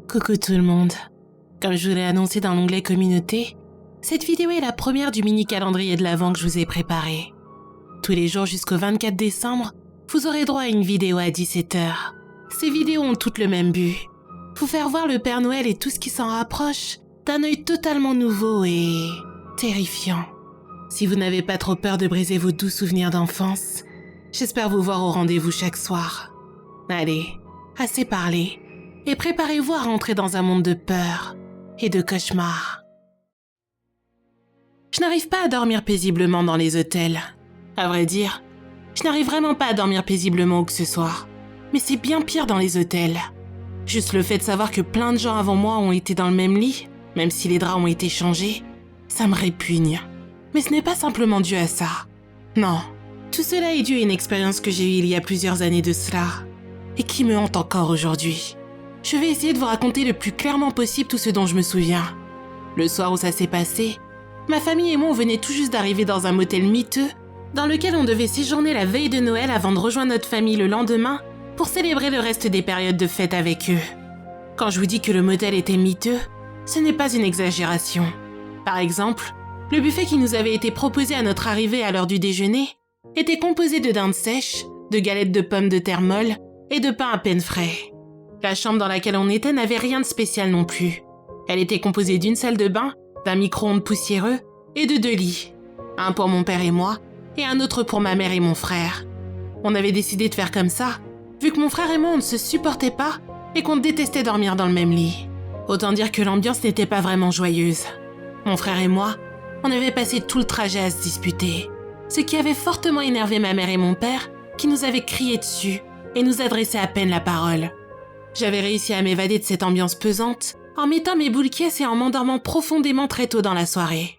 Coucou tout le monde. Comme je vous l'ai annoncé dans l'onglet communauté, cette vidéo est la première du mini calendrier de l'Avent que je vous ai préparé. Tous les jours jusqu'au 24 décembre, vous aurez droit à une vidéo à 17h. Ces vidéos ont toutes le même but. Vous faire voir le Père Noël et tout ce qui s'en rapproche d'un œil totalement nouveau et terrifiant. Si vous n'avez pas trop peur de briser vos doux souvenirs d'enfance, j'espère vous voir au rendez-vous chaque soir. Allez, assez parlé, et préparez-vous à rentrer dans un monde de peur et de cauchemars. Je n'arrive pas à dormir paisiblement dans les hôtels. À vrai dire, je n'arrive vraiment pas à dormir paisiblement où que ce soit. Mais c'est bien pire dans les hôtels. Juste le fait de savoir que plein de gens avant moi ont été dans le même lit, même si les draps ont été changés, ça me répugne. Mais ce n'est pas simplement dû à ça. Non, tout cela est dû à une expérience que j'ai eue il y a plusieurs années de cela, et qui me hante encore aujourd'hui. Je vais essayer de vous raconter le plus clairement possible tout ce dont je me souviens. Le soir où ça s'est passé, ma famille et moi on venait tout juste d'arriver dans un motel miteux, dans lequel on devait séjourner la veille de Noël avant de rejoindre notre famille le lendemain pour célébrer le reste des périodes de fête avec eux. Quand je vous dis que le motel était miteux, ce n'est pas une exagération. Par exemple, le buffet qui nous avait été proposé à notre arrivée à l'heure du déjeuner était composé de dindes sèches, de galettes de pommes de terre molles et de pain à peine frais. La chambre dans laquelle on était n'avait rien de spécial non plus. Elle était composée d'une salle de bain, d'un micro-ondes poussiéreux et de 2 lits. Un pour mon père et moi, et un autre pour ma mère et mon frère. On avait décidé de faire comme ça, vu que mon frère et moi on ne se supportait pas et qu'on détestait dormir dans le même lit. Autant dire que l'ambiance n'était pas vraiment joyeuse. Mon frère et moi, on avait passé tout le trajet à se disputer, ce qui avait fortement énervé ma mère et mon père, qui nous avaient crié dessus et nous adressaient à peine la parole. J'avais réussi à m'évader de cette ambiance pesante en mettant mes boules caisses et en m'endormant profondément très tôt dans la soirée.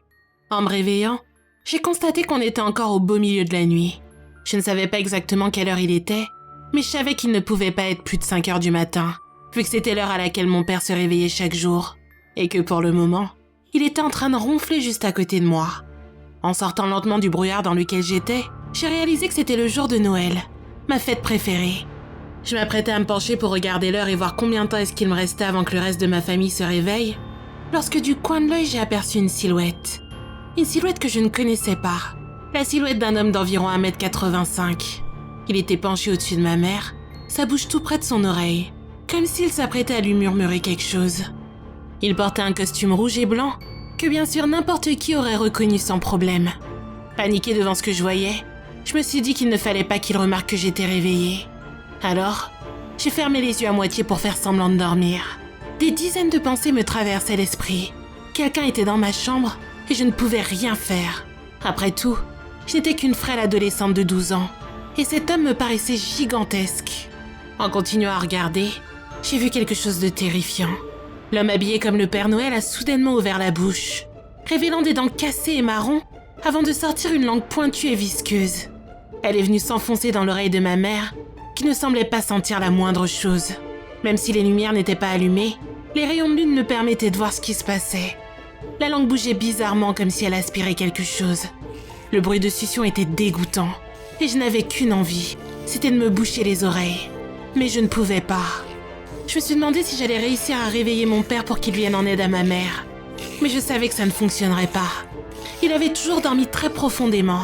En me réveillant, j'ai constaté qu'on était encore au beau milieu de la nuit. Je ne savais pas exactement quelle heure il était, mais je savais qu'il ne pouvait pas être plus de 5 heures du matin, vu que c'était l'heure à laquelle mon père se réveillait chaque jour, et que pour le moment, il était en train de ronfler juste à côté de moi. En sortant lentement du brouillard dans lequel j'étais, j'ai réalisé que c'était le jour de Noël, ma fête préférée. Je m'apprêtais à me pencher pour regarder l'heure et voir combien de temps est-ce qu'il me restait avant que le reste de ma famille se réveille, lorsque du coin de l'œil j'ai aperçu une silhouette. Une silhouette que je ne connaissais pas. La silhouette d'un homme d'environ 1m85. Il était penché au-dessus de ma mère, sa bouche tout près de son oreille, comme s'il s'apprêtait à lui murmurer quelque chose. Il portait un costume rouge et blanc, que bien sûr n'importe qui aurait reconnu sans problème. Paniquée devant ce que je voyais, je me suis dit qu'il ne fallait pas qu'il remarque que j'étais réveillée. Alors, j'ai fermé les yeux à moitié pour faire semblant de dormir. Des dizaines de pensées me traversaient l'esprit. Quelqu'un était dans ma chambre et je ne pouvais rien faire. Après tout, je n'étais qu'une frêle adolescente de 12 ans et cet homme me paraissait gigantesque. En continuant à regarder, j'ai vu quelque chose de terrifiant. L'homme habillé comme le Père Noël a soudainement ouvert la bouche, révélant des dents cassées et marron avant de sortir une langue pointue et visqueuse. Elle est venue s'enfoncer dans l'oreille de ma mère, qui ne semblait pas sentir la moindre chose. Même si les lumières n'étaient pas allumées, les rayons de lune me permettaient de voir ce qui se passait. La langue bougeait bizarrement comme si elle aspirait quelque chose. Le bruit de succion était dégoûtant, et je n'avais qu'une envie, c'était de me boucher les oreilles. Mais je ne pouvais pas. Je me suis demandé si j'allais réussir à réveiller mon père pour qu'il vienne en aide à ma mère. Mais je savais que ça ne fonctionnerait pas. Il avait toujours dormi très profondément.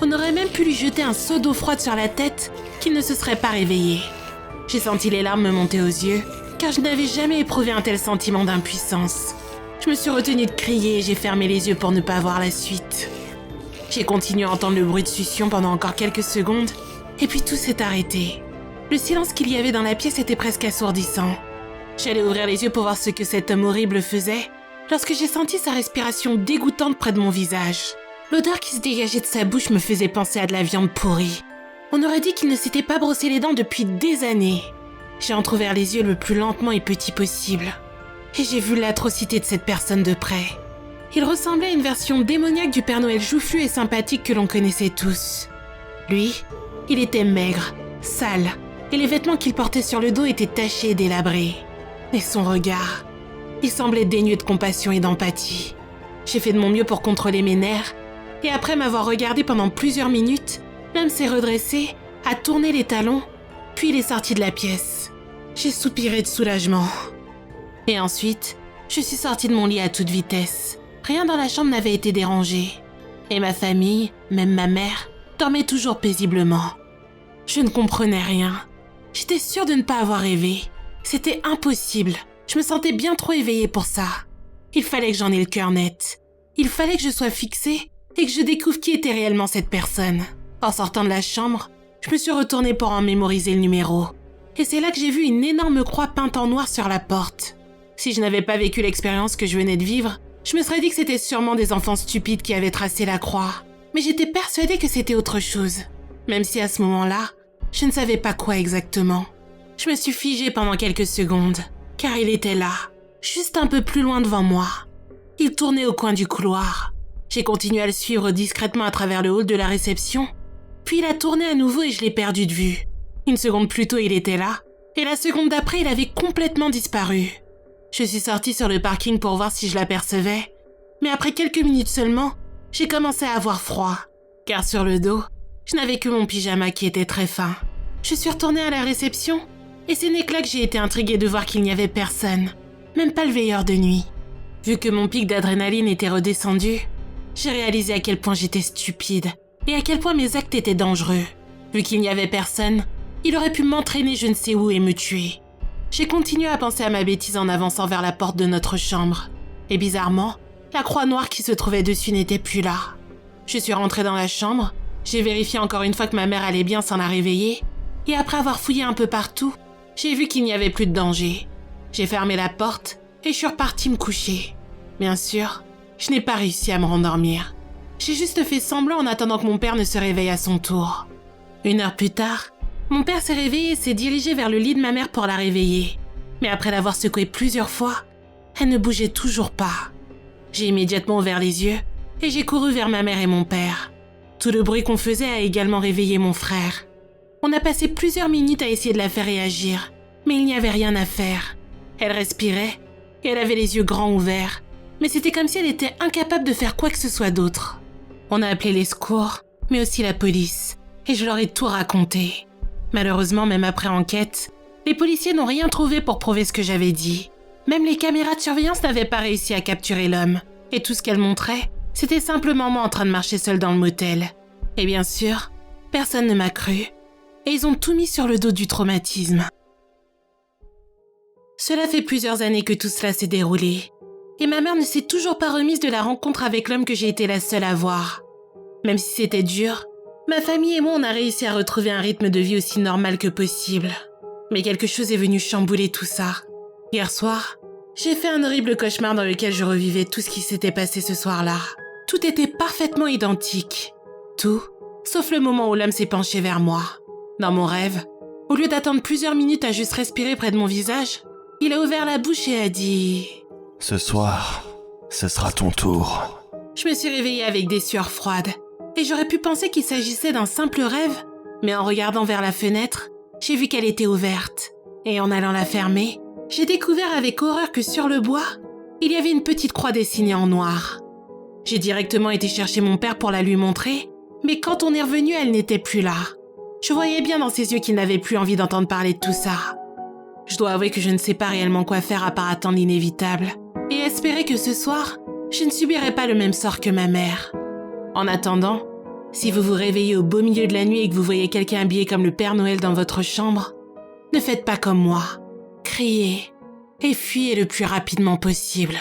On aurait même pu lui jeter un seau d'eau froide sur la tête qu'il ne se serait pas réveillé. J'ai senti les larmes me monter aux yeux, car je n'avais jamais éprouvé un tel sentiment d'impuissance. Je me suis retenue de crier et j'ai fermé les yeux pour ne pas voir la suite. J'ai continué à entendre le bruit de succion pendant encore quelques secondes, et puis tout s'est arrêté. Le silence qu'il y avait dans la pièce était presque assourdissant. J'allais ouvrir les yeux pour voir ce que cet homme horrible faisait, lorsque j'ai senti sa respiration dégoûtante près de mon visage. L'odeur qui se dégageait de sa bouche me faisait penser à de la viande pourrie. On aurait dit qu'il ne s'était pas brossé les dents depuis des années. J'ai entrouvert les yeux le plus lentement et petit possible. Et j'ai vu l'atrocité de cette personne de près. Il ressemblait à une version démoniaque du Père Noël joufflu et sympathique que l'on connaissait tous. Lui, il était maigre, sale, et les vêtements qu'il portait sur le dos étaient tachés et délabrés. Et son regard, il semblait dénué de compassion et d'empathie. J'ai fait de mon mieux pour contrôler mes nerfs, et après m'avoir regardé pendant plusieurs minutes, L'homme s'est redressé, a tourné les talons, puis il est sorti de la pièce. J'ai soupiré de soulagement. Et ensuite, je suis sortie de mon lit à toute vitesse. Rien dans la chambre n'avait été dérangé. Et ma famille, même ma mère, dormait toujours paisiblement. Je ne comprenais rien. J'étais sûre de ne pas avoir rêvé. C'était impossible. Je me sentais bien trop éveillée pour ça. Il fallait que j'en ai le cœur net. Il fallait que je sois fixée et que je découvre qui était réellement cette personne. En sortant de la chambre, je me suis retournée pour en mémoriser le numéro. Et c'est là que j'ai vu une énorme croix peinte en noir sur la porte. Si je n'avais pas vécu l'expérience que je venais de vivre, je me serais dit que c'était sûrement des enfants stupides qui avaient tracé la croix. Mais j'étais persuadée que c'était autre chose. Même si à ce moment-là, je ne savais pas quoi exactement. Je me suis figée pendant quelques secondes, car il était là, juste un peu plus loin devant moi. Il tournait au coin du couloir. J'ai continué à le suivre discrètement à travers le hall de la réception, puis il a tourné à nouveau et je l'ai perdu de vue. Une seconde plus tôt, il était là, et la seconde d'après, il avait complètement disparu. Je suis sortie sur le parking pour voir si je l'apercevais, mais après quelques minutes seulement, j'ai commencé à avoir froid, car sur le dos, je n'avais que mon pyjama qui était très fin. Je suis retournée à la réception, et ce n'est que là que j'ai été intriguée de voir qu'il n'y avait personne, même pas le veilleur de nuit. Vu que mon pic d'adrénaline était redescendu, j'ai réalisé à quel point j'étais stupide, et à quel point mes actes étaient dangereux. Vu qu'il n'y avait personne, il aurait pu m'entraîner je ne sais où et me tuer. J'ai continué à penser à ma bêtise en avançant vers la porte de notre chambre. Et bizarrement, la croix noire qui se trouvait dessus n'était plus là. Je suis rentrée dans la chambre, j'ai vérifié encore une fois que ma mère allait bien sans la réveiller, et après avoir fouillé un peu partout, j'ai vu qu'il n'y avait plus de danger. J'ai fermé la porte et je suis repartie me coucher. Bien sûr, je n'ai pas réussi à me rendormir. J'ai juste fait semblant en attendant que mon père ne se réveille à son tour. 1 heure plus tard, mon père s'est réveillé et s'est dirigé vers le lit de ma mère pour la réveiller. Mais après l'avoir secouée plusieurs fois, elle ne bougeait toujours pas. J'ai immédiatement ouvert les yeux et j'ai couru vers ma mère et mon père. Tout le bruit qu'on faisait a également réveillé mon frère. On a passé plusieurs minutes à essayer de la faire réagir, mais il n'y avait rien à faire. Elle respirait et elle avait les yeux grands ouverts, mais c'était comme si elle était incapable de faire quoi que ce soit d'autre. On a appelé les secours, mais aussi la police, et je leur ai tout raconté. Malheureusement, même après enquête, les policiers n'ont rien trouvé pour prouver ce que j'avais dit. Même les caméras de surveillance n'avaient pas réussi à capturer l'homme, et tout ce qu'elles montraient, c'était simplement moi en train de marcher seule dans le motel. Et bien sûr, personne ne m'a cru, et ils ont tout mis sur le dos du traumatisme. Cela fait plusieurs années que tout cela s'est déroulé, et ma mère ne s'est toujours pas remise de la rencontre avec l'homme que j'ai été la seule à voir. Même si c'était dur, ma famille et moi on a réussi à retrouver un rythme de vie aussi normal que possible. Mais quelque chose est venu chambouler tout ça. Hier soir, j'ai fait un horrible cauchemar dans lequel je revivais tout ce qui s'était passé ce soir-là. Tout était parfaitement identique. Tout, sauf le moment où l'homme s'est penché vers moi. Dans mon rêve, au lieu d'attendre plusieurs minutes à juste respirer près de mon visage, il a ouvert la bouche et a dit « Ce soir, ce sera ton tour. » Je me suis réveillée avec des sueurs froides, et j'aurais pu penser qu'il s'agissait d'un simple rêve, mais en regardant vers la fenêtre, j'ai vu qu'elle était ouverte. Et en allant la fermer, j'ai découvert avec horreur que sur le bois, il y avait une petite croix dessinée en noir. J'ai directement été chercher mon père pour la lui montrer, mais quand on est revenu, elle n'était plus là. Je voyais bien dans ses yeux qu'il n'avait plus envie d'entendre parler de tout ça. Je dois avouer que je ne sais pas réellement quoi faire à part attendre l'inévitable, et espérer que ce soir, je ne subirai pas le même sort que ma mère. En attendant, si vous vous réveillez au beau milieu de la nuit et que vous voyez quelqu'un habillé comme le Père Noël dans votre chambre, ne faites pas comme moi. Criez et fuyez le plus rapidement possible.